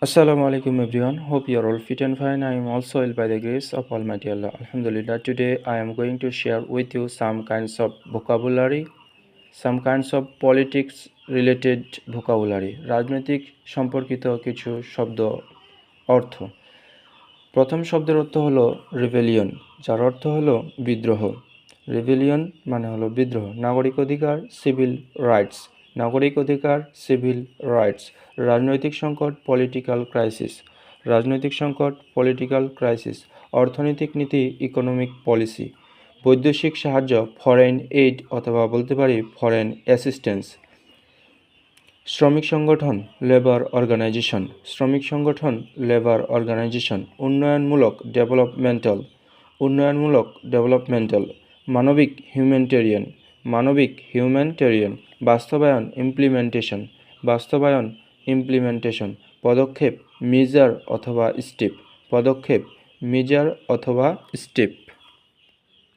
Assalamu alaikum everyone. Hope you are all fit and fine. I am also well by the grace of Almighty Allah. Alhamdulillah. Today I am going to share with you some kinds of vocabulary, some kinds of politics related vocabulary. রাজনৈতিক সম্পর্কিত কিছু শব্দ অর্থ। প্রথম শব্দের অর্থ হলো rebellion, যার অর্থ হলো বিদ্রোহ। রিবেলিয়ন মানে হলো বিদ্রোহ। নাগরিক অধিকার, সিভিল রাইটস। নাগরিক অধিকার, সিভিল রাইটস। রাজনৈতিক সংকট, পলিটিক্যাল ক্রাইসিস। রাজনৈতিক সংকট, পলিটিক্যাল ক্রাইসিস। অর্থনৈতিক নীতি, ইকোনমিক পলিসি। বৈদেশিক সাহায্য, ফরেন এইড অথবা বলতে পারি ফরেন অ্যাসিস্ট্যান্স। শ্রমিক সংগঠন, লেবার অর্গানাইজেশন। শ্রমিক সংগঠন, লেবার অর্গানাইজেশন। উন্নয়নমূলক, ডেভেলপমেন্টাল। উন্নয়নমূলক, ডেভেলপমেন্টাল। মানবিক, হিউম্যানিটেরিয়ান। মানবিক, হিউম্যানিটেরিয়ান। বাস্তবায়ন, ইমপ্লিমেন্টেশন। বাস্তবায়ন, ইমপ্লিমেন্টেশন। পদক্ষেপ, মেজার অথবা স্টেপ। পদক্ষেপ, মেজার অথবা স্টেপ।